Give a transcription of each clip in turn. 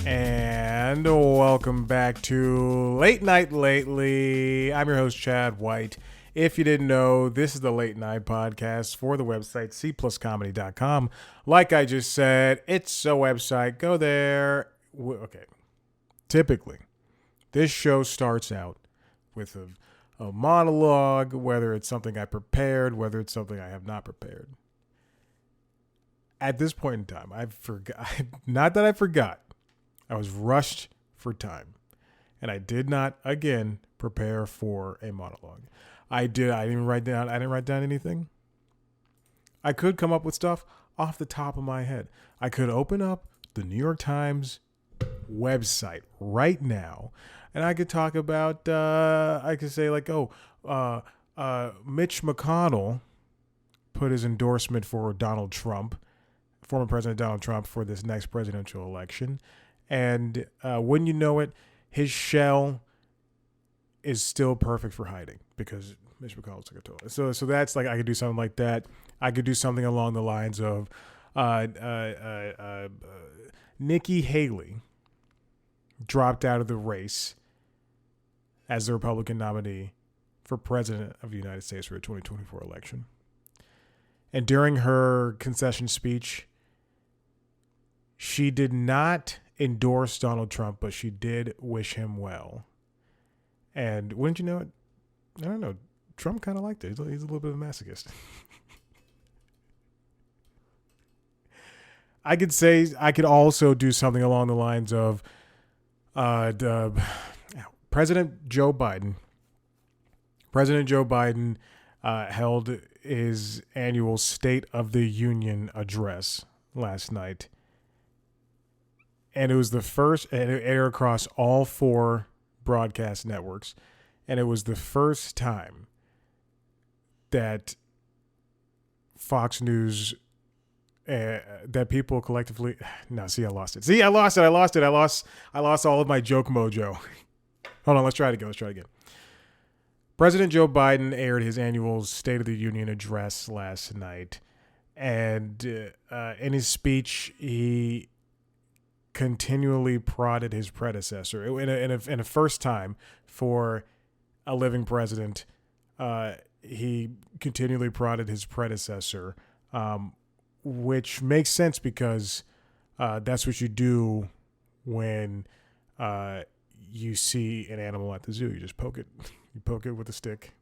And welcome back to Late Night Lately. I'm your host, Chad White. If you didn't know, this is the Late Night podcast for the website cpluscomedy.com. Like I just said, it's a website. Go there. Okay. Typically, this show starts out with a monologue, whether it's something I prepared, whether it's something I have not prepared. At this point in time, I forgot. Not that I forgot. I was rushed for time, and I did not again prepare for a monologue. I didn't write down anything. I could come up with stuff off the top of my head. I could open up the New York Times website right now, and I could talk about. I could say like, Mitch McConnell put his endorsement for Donald Trump, former President Donald Trump, for this next presidential election. And when you know it, his shell is still perfect for hiding because Mitch McConnell took a toll. So that's like, I could do something like that. I could do something along the lines of Nikki Haley dropped out of the race as the Republican nominee for president of the United States for the 2024 election. And during her concession speech, she did not endorse Donald Trump, but she did wish him well. And wouldn't you know it? I don't know. Trump kind of liked it. He's a little bit of a masochist. I could also do something along the lines of President Joe Biden. President Joe Biden held his annual State of the Union address last night. And it was the first, and it aired across all 4 broadcast networks. And it was the first time that Fox News, that people collectively, no, see, I lost it. I lost all of my joke mojo. Hold on, let's try it again. President Joe Biden aired his annual State of the Union address last night. And in his speech, he continually prodded his predecessor in a first time for a living president. He continually prodded his predecessor, which makes sense because that's what you do when you see an animal at the zoo. You just poke it. You poke it with a stick.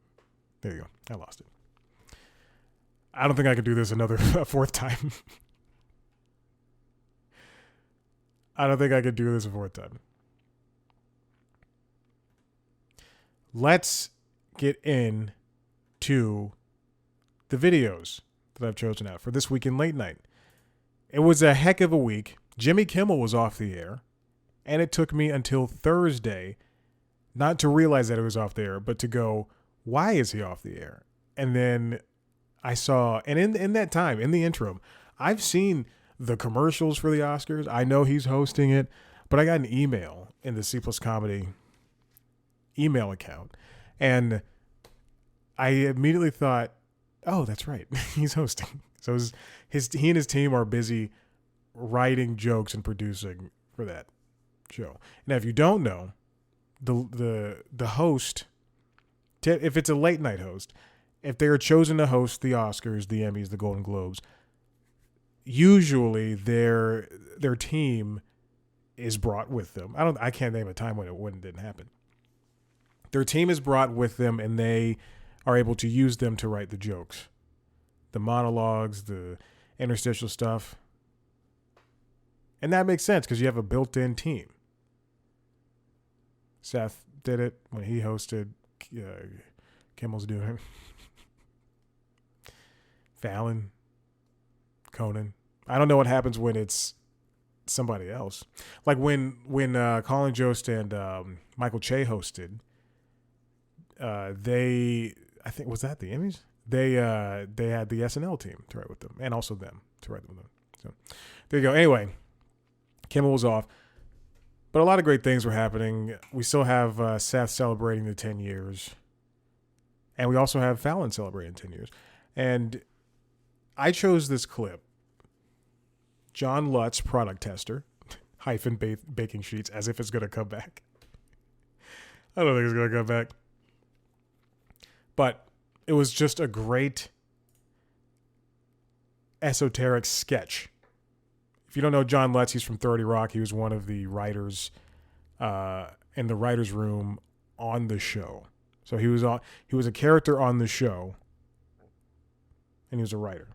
There you go. I lost it. I don't think I could do this a 4th time. I don't think I could do this a 4th time. Let's get into the videos that I've chosen out for this week in Late Night. It was a heck of a week. Jimmy Kimmel was off the air, and it took me until Thursday not to realize that it was off the air, but to go, why is he off the air? And then I saw, and in that time, in the interim, I've seen the commercials for the Oscars. I know he's hosting it, but I got an email in the C Plus Comedy email account, and I immediately thought, oh, that's right. He's hosting. So he and his team are busy writing jokes and producing for that show. Now, if you don't know, the host, if it's a late night host, if they are chosen to host the Oscars, the Emmys, the Golden Globes, usually their team is brought with them. I can't name a time when it didn't happen. Their team is brought with them, and they are able to use them to write the jokes, the monologues, the interstitial stuff. And that makes sense because you have a built-in team. Seth did it when he hosted. Kimmel's doing it. Fallon, Conan. I don't know what happens when it's somebody else. Like when Colin Jost and Michael Che hosted, I think, was that the Emmys? They had the SNL team to write with them, and also them to write with them. So there you go. Anyway, Kimmel was off, but a lot of great things were happening. We still have Seth celebrating the 10 years, and we also have Fallon celebrating 10 years. And I chose this clip. John Lutz, product tester. hyphen baking sheets as if it's going to come back. I don't think it's going to come back. But it was just a great esoteric sketch. If you don't know John Lutz, he's from 30 Rock. He was one of the writers in the writer's room on the show. So he was a character on the show, and he was a writer.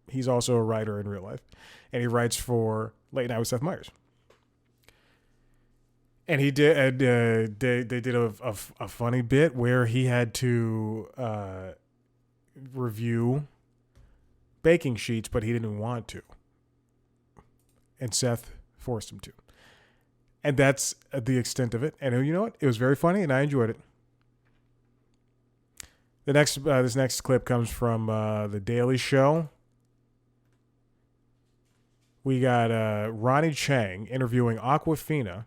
He's also a writer in real life, and he writes for Late Night with Seth Meyers. And he did. They did a funny bit where he had to review baking sheets, but he didn't want to, and Seth forced him to. And that's the extent of it. And you know what? It was very funny, and I enjoyed it. This next clip comes from The Daily Show. We got Ronny Chieng interviewing Awkwafina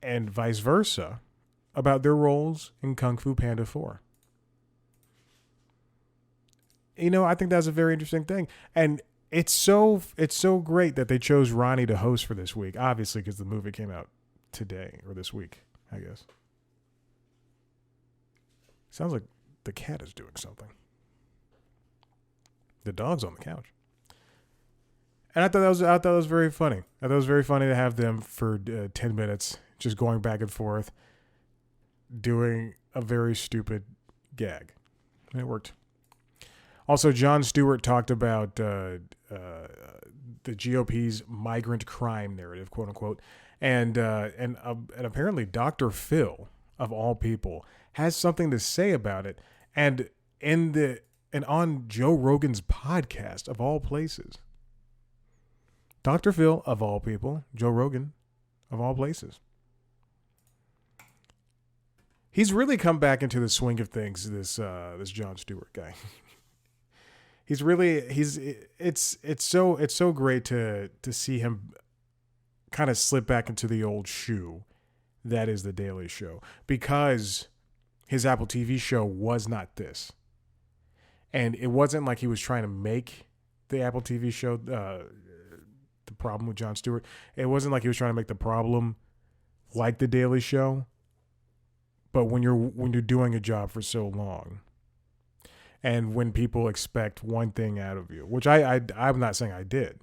and vice versa about their roles in Kung Fu Panda 4. You know, I think that's a very interesting thing. And it's so great that they chose Ronny to host for this week, obviously, because the movie came out today, or this week, I guess. Sounds like the cat is doing something. The dog's on the couch. And I thought that was very funny. I thought it was very funny to have them for 10 minutes just going back and forth, doing a very stupid gag. And it worked. Also, Jon Stewart talked about the GOP's migrant crime narrative, quote unquote, and apparently Dr. Phil, of all people, has something to say about it, and on Joe Rogan's podcast, of all places. Dr. Phil, of all people, Joe Rogan, of all places. He's really come back into the swing of things, this Jon Stewart guy. It's so great to see him kind of slip back into the old shoe that is The Daily Show, because his Apple TV show was not this. And it wasn't like he was trying to make the Apple TV show the problem with Jon Stewart. It wasn't like he was trying to make the problem like The Daily Show. But when you're doing a job for so long, and when people expect one thing out of you, which I'm not saying I did,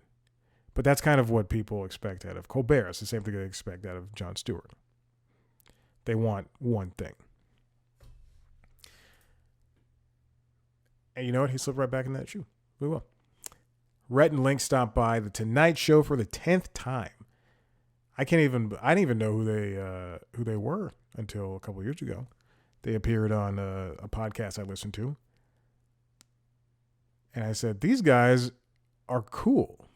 but that's kind of what people expect out of Colbert. It's the same thing they expect out of Jon Stewart. They want one thing. And you know what? He slipped right back in that shoe. We will. Rhett and Link stopped by the Tonight Show for the 10th time. I didn't even know who they were until a couple years ago. They appeared on a podcast I listened to. And I said, these guys are cool.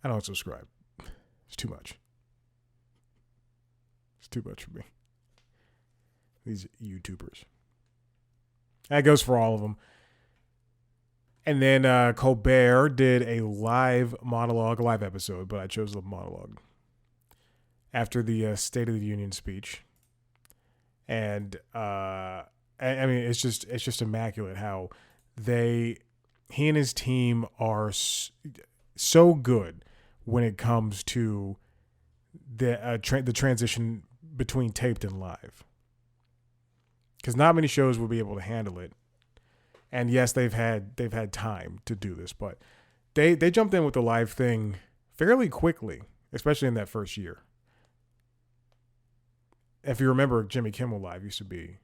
I don't subscribe. It's too much. It's too much for me. These YouTubers. That goes for all of them. And then Colbert did a live episode, but I chose the monologue after the State of the Union speech. And I mean, it's just immaculate how he and his team are so good when it comes to the transition between taped and live. Because not many shows will be able to handle it. And yes, they've had time to do this, but they jumped in with the live thing fairly quickly, especially in that first year. If you remember, Jimmy Kimmel Live used to be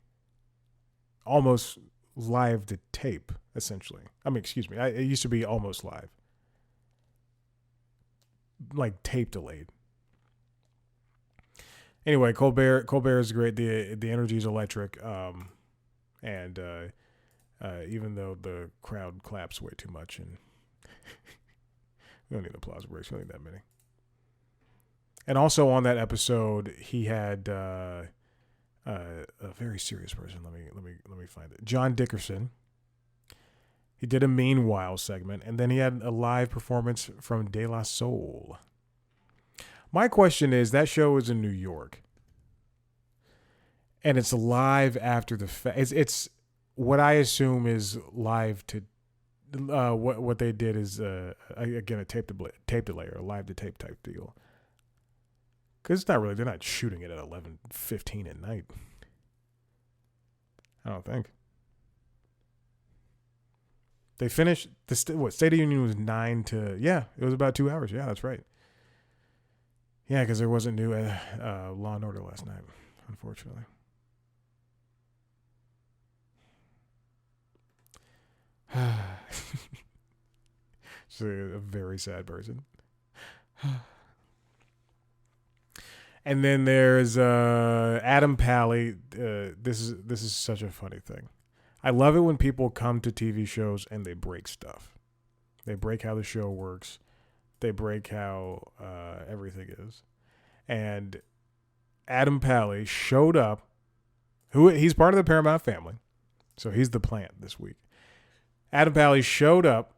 almost live to tape, essentially. I mean, excuse me, it used to be almost live, like tape delayed. Anyway, Colbert is great. The energy is electric, and even though the crowd claps way too much, and we don't need applause breaks, we don't need that many. And also on that episode, he had a very serious person. Let me find it. John Dickerson. He did a Meanwhile segment, and then he had a live performance from De La Soul. My question is, that show is in New York, and it's live after the fact. It's what I assume is live to what they did is again a tape delay or a live to tape type deal. Because it's not really, they're not shooting it at 11:15 at night. I don't think. They finished State of the Union was 9 to, yeah, it was about 2 hours. Yeah, that's right. Yeah, because there wasn't new Law and Order last night, unfortunately. She's a very sad person. And then there's Adam Pally. This is such a funny thing. I love it when people come to TV shows and they break stuff. They break how the show works. They break how everything is. And Adam Pally showed up. He's part of the Paramount family, so he's the plant this week. Adam Pally showed up,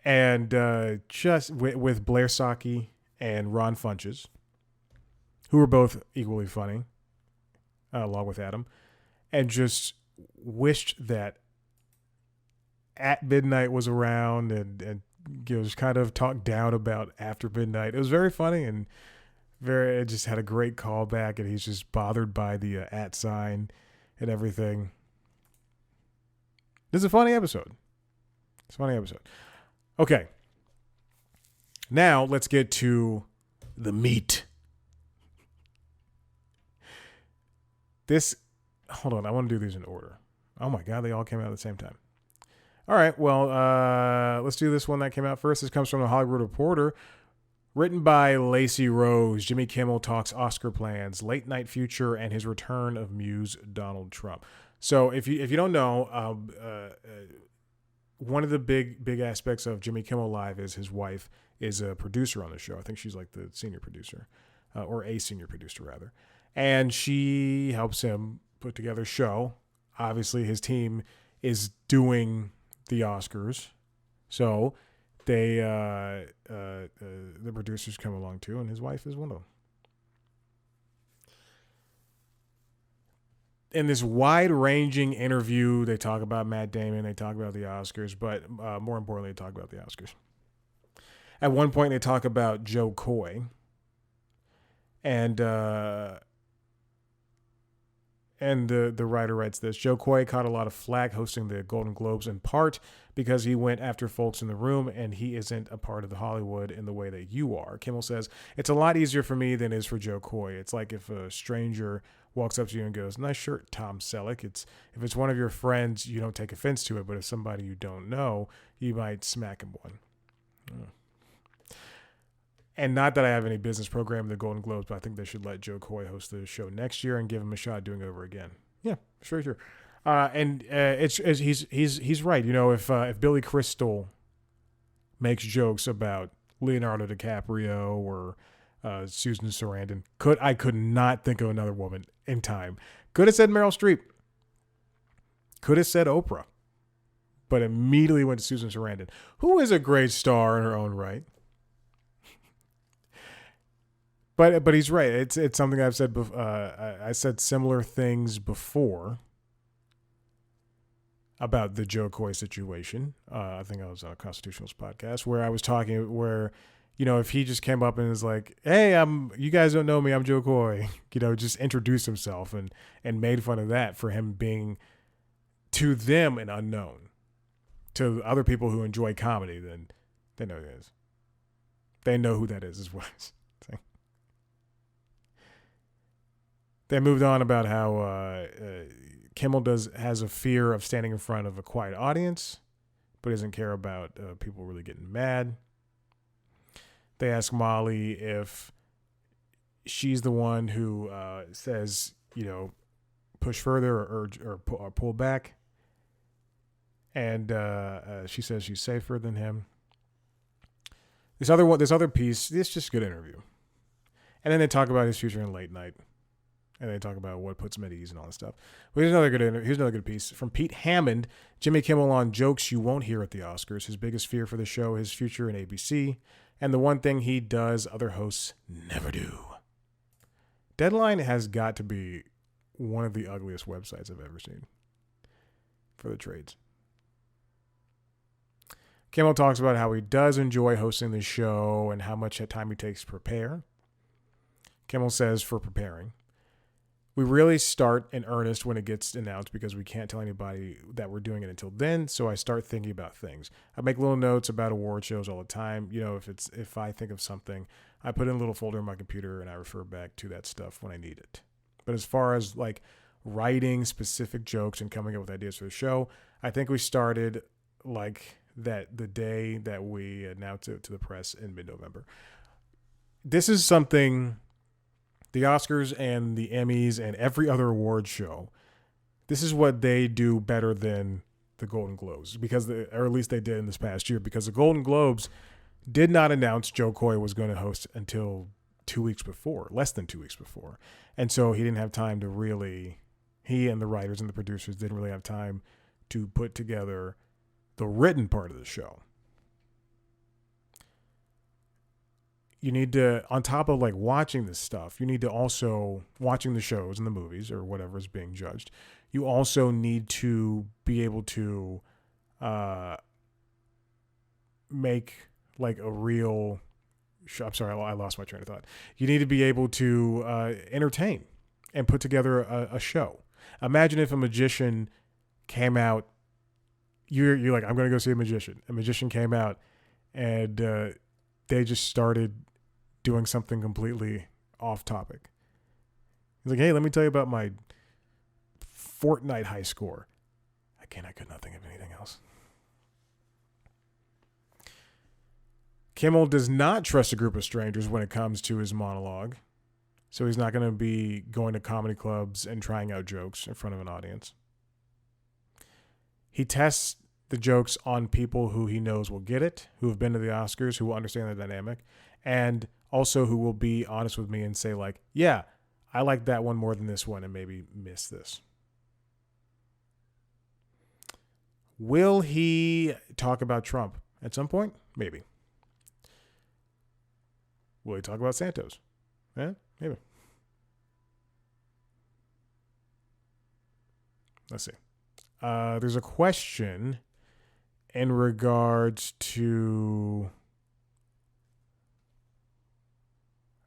and just with Blair Saki and Ron Funches, who were both equally funny, along with Adam, and just wished that At Midnight was around and just kind of talked down about After Midnight. It was very funny and it just had a great callback, and he's just bothered by the at sign and everything. This is a funny episode. It's a funny episode. Okay. Now let's get to the meat. Hold on, I want to do these in order. Oh my God, they all came out at the same time. All right, well, let's do this one that came out first. This comes from the Hollywood Reporter. Written by Lacey Rose. Jimmy Kimmel talks Oscar plans, late night future, and his return of Muse Donald Trump. So if you don't know, one of the big aspects of Jimmy Kimmel Live is his wife is a producer on the show. I think she's like the senior producer, or a senior producer rather. And she helps him put together a show. Obviously, his team is doing the Oscars. So they the producers come along too, and his wife is one of them. In this wide-ranging interview, they talk about Matt Damon, they talk about the Oscars, but more importantly, they talk about the Oscars. At one point, they talk about Joe Coy, and the writer writes this: Joe Coy caught a lot of flack hosting the Golden Globes, in part because he went after folks in the room, and he isn't a part of the Hollywood in the way that you are. Kimmel says, it's a lot easier for me than it is for Joe Coy. It's like if a stranger walks up to you and goes, nice shirt, Tom Selleck. If it's one of your friends, you don't take offense to it, but if somebody you don't know, you might smack him one. And not that I have any business program in the Golden Globes, but I think they should let Joe Coy host the show next year and give him a shot at doing it over again. Yeah, sure. He's right. You know, if Billy Crystal makes jokes about Leonardo DiCaprio or Susan Sarandon, I could not think of another woman in time. Could have said Meryl Streep. Could have said Oprah, but immediately went to Susan Sarandon, who is a great star in her own right. But he's right. It's something I've said before. I said similar things before about the Joe Coy situation. I think I was on a Constitutionalist podcast where I was talking where, you know, if he just came up and was like, hey, you guys don't know me, I'm Joe Coy, you know, just introduced himself and made fun of that for him being to them an unknown. To other people who enjoy comedy, then they know who it is. They know who that is what I'm saying. They moved on about how Kimmel has a fear of standing in front of a quiet audience, but doesn't care about people really getting mad. They ask Molly if she's the one who says, you know, push further or pull back. And she says she's safer than him. This other piece, it's just a good interview. And then they talk about his future in late night. And they talk about what puts him at ease and all this stuff. But here's another good piece from Pete Hammond. Jimmy Kimmel on jokes you won't hear at the Oscars. His biggest fear for the show, his future in ABC, and the one thing he does other hosts never do. Deadline has got to be one of the ugliest websites I've ever seen for the trades. Kimmel talks about how he does enjoy hosting the show and how much time he takes to prepare. Kimmel says, for preparing, we really start in earnest when it gets announced because we can't tell anybody that we're doing it until then. So I start thinking about things. I make little notes about award shows all the time. You know, if I think of something, I put in a little folder in my computer and I refer back to that stuff when I need it. But as far as like writing specific jokes and coming up with ideas for the show, I think we started like that the day that we announced it to the press in mid-November. This is something the Oscars and the Emmys and every other award show, this is what they do better than the Golden Globes, or at least they did in this past year, because the Golden Globes did not announce Joe Coy was going to host until 2 weeks before, less than 2 weeks before. And so he didn't have time to really, he and the writers and the producers didn't really have time to put together the written part of the show. You need to, on top of like watching this stuff, you need to also, watching the shows and the movies or whatever is being judged, you also need to be able to make like a real, I'm sorry, I lost my train of thought. You need to be able to entertain and put together a show. Imagine if a magician came out, you're like, I'm going to go see a magician. A magician came out and they just started doing something completely off topic. He's like, hey, let me tell you about my Fortnite high score. Again, I could not think of anything else. Kimmel does not trust a group of strangers when it comes to his monologue. So he's not going to be going to comedy clubs and trying out jokes in front of an audience. He tests the jokes on people who he knows will get it, who have been to the Oscars, who will understand the dynamic, and also who will be honest with me and say like, yeah, I like that one more than this one and maybe miss this. Will he talk about Trump at some point? Maybe. Will he talk about Santos? Yeah, maybe. Let's see. There's a question in regards to,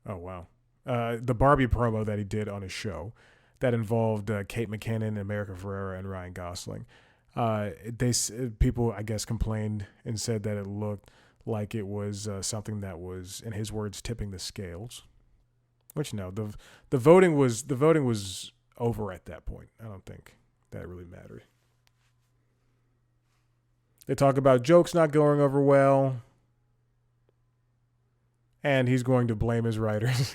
oh wow, the Barbie promo that he did on his show that involved Kate McKinnon, America Ferrera, and Ryan Gosling. People, I guess, complained and said that it looked like it was something that was, in his words, tipping the scales. Which no, the voting was over at that point. I don't think that really mattered. They talk about jokes not going over well, and he's going to blame his writers.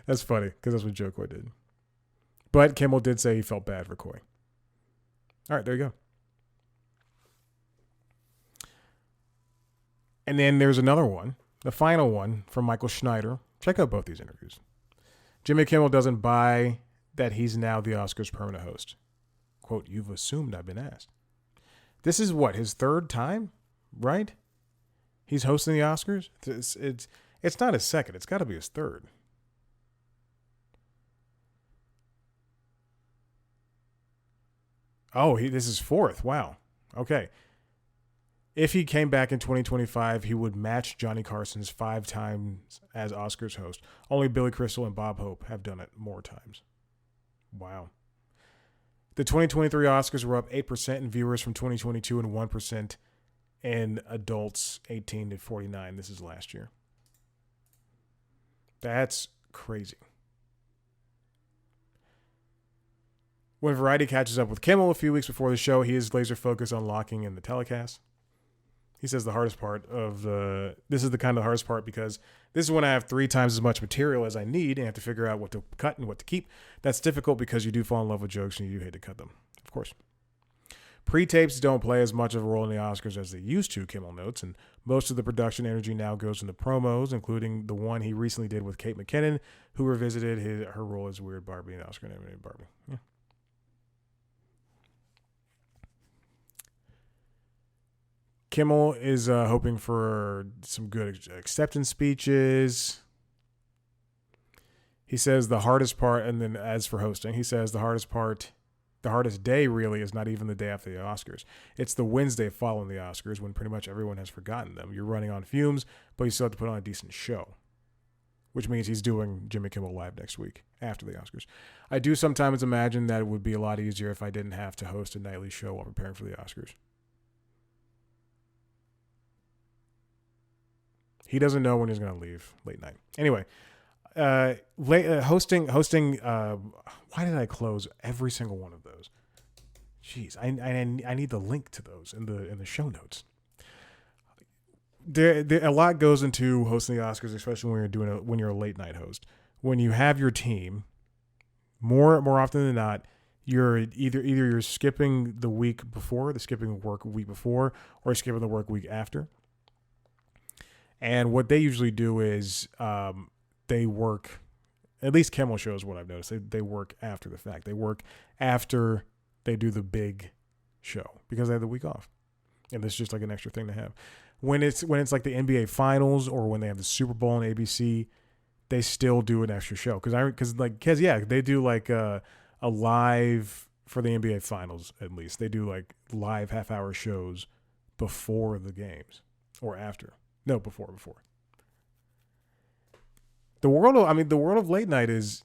That's funny because that's what Joe Coy did. But Kimmel did say he felt bad for Coy. All right, there you go. And then there's another one, the final one from Michael Schneider. Check out both these interviews. Jimmy Kimmel doesn't buy that he's now the Oscars' permanent host. Quote, you've assumed I've been asked. This is what, his third time, right? He's hosting the Oscars? It's not his second. It's got to be his third. Oh, this is fourth. Wow. Okay. If he came back in 2025, he would match Johnny Carson's 5 times as Oscars host. Only Billy Crystal and Bob Hope have done it more times. Wow. The 2023 Oscars were up 8% in viewers from 2022 and 1% in adults 18 to 49. This is last year. That's crazy. When Variety catches up with Kimmel a few weeks before the show, he is laser focused on locking in the telecast. He says this is the kind of hardest part because this is when I have 3 times as much material as I need and have to figure out what to cut and what to keep. That's difficult because you do fall in love with jokes and you do hate to cut them, of course. Pre-tapes don't play as much of a role in the Oscars as they used to, Kimmel notes, and most of the production energy now goes into promos, including the one he recently did with Kate McKinnon, who revisited her role as Weird Barbie in Oscar-nominated Barbie. Yeah. Kimmel is hoping for some good acceptance speeches. He says the hardest part, and then as for hosting, he says the hardest part The hardest day really is not even the day after the Oscars. It's the Wednesday following the Oscars when pretty much everyone has forgotten them. You're running on fumes, but you still have to put on a decent show, which means he's doing Jimmy Kimmel Live next week after the Oscars. I do sometimes imagine that it would be a lot easier if I didn't have to host a nightly show while preparing for the Oscars. He doesn't know when he's going to leave late night. Anyway, hosting. Why did I close every single one of those? Jeez, I need the link to those in the show notes. There a lot goes into hosting the Oscars, especially when you're a late night host. When you have your team, more often than not, you're either you're skipping the week before, skipping work week before, or skipping the work week after. And what they usually do is they work, at least Kimmel shows what I've noticed, they work after the fact. They work after they do the big show because they have the week off. And this is just like an extra thing to have. When it's like the NBA Finals or when they have the Super Bowl on ABC, they still do an extra show. Because they do like a live for the NBA Finals, at least. They do like live half-hour shows before the games or after. No, before. The world of late night is,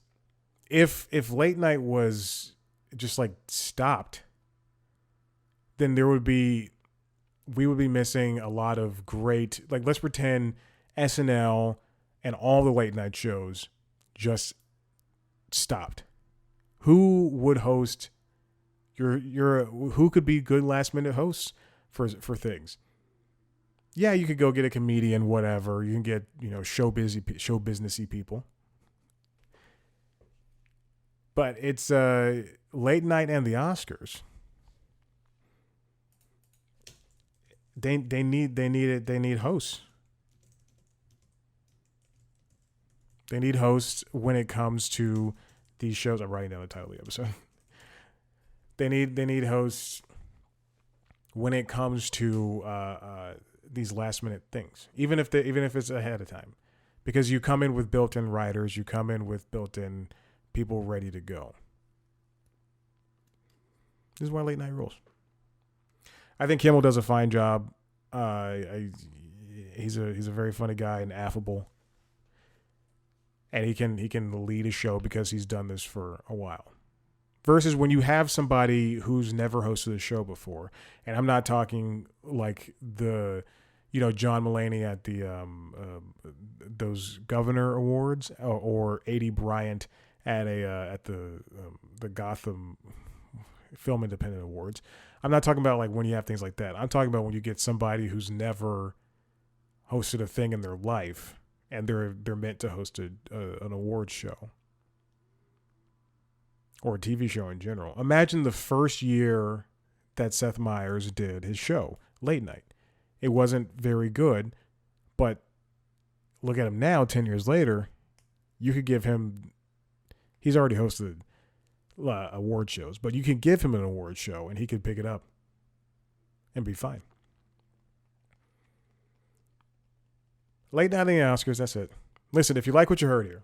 if late night was just like stopped, then we would be missing a lot of great, like, let's pretend SNL and all the late night shows just stopped. Who would host who could be good last minute hosts for things? Yeah, you could go get a comedian, whatever. You can get, show businessy people. But it's late night and the Oscars. They need hosts. They need hosts when it comes to these shows. I'm writing down the title of the episode. They need hosts when it comes to these last minute things, even if it's ahead of time, because you come in with built-in writers, you come in with built-in people ready to go. This is why late night rules. I think Kimmel does a fine job. He's a very funny guy and affable, and he can lead a show because he's done this for a while. Versus when you have somebody who's never hosted a show before, and I'm not talking like the, John Mulaney at the those Governor Awards or A.D. Bryant at the Gotham Film Independent Awards. I'm not talking about like when you have things like that. I'm talking about when you get somebody who's never hosted a thing in their life and they're meant to host an award show. Or a TV show in general. Imagine the first year that Seth Meyers did his show, Late Night. It wasn't very good, but look at him now, 10 years later. You could give him, he's already hosted award shows, but you can give him an award show and he could pick it up and be fine. Late Night in the Oscars, that's it. Listen, if you like what you heard here,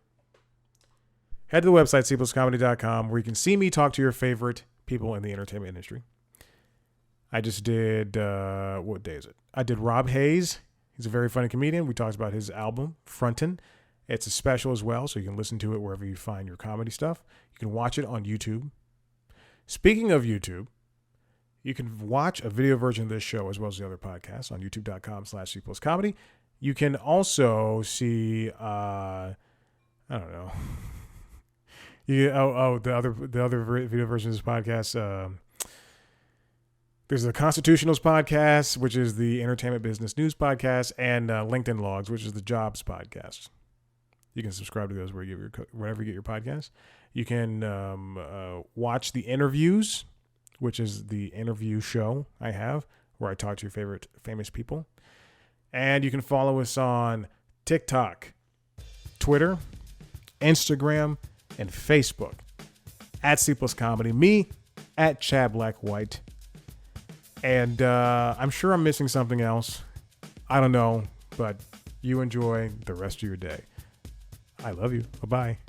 head to the website, cpluscomedy.com, where you can see me talk to your favorite people in the entertainment industry. I just did, what day is it? I did Rob Hayes. He's a very funny comedian. We talked about his album, Frontin'. It's a special as well, so you can listen to it wherever you find your comedy stuff. You can watch it on YouTube. Speaking of YouTube, you can watch a video version of this show as well as the other podcasts on youtube.com/cpluscomedy. You can also see, I don't know. The other video version of this podcast. There's the Constitutionals podcast, which is the entertainment business news podcast, and LinkedIn Logs, which is the jobs podcast. You can subscribe to those wherever you get your podcasts. You can watch the interviews, which is the interview show I have, where I talk to your favorite famous people. And you can follow us on TikTok, Twitter, Instagram, and Facebook at C Plus Comedy. Me at Chad Black White. And I'm sure I'm missing something else. I don't know, but you enjoy the rest of your day. I love you. Bye-bye.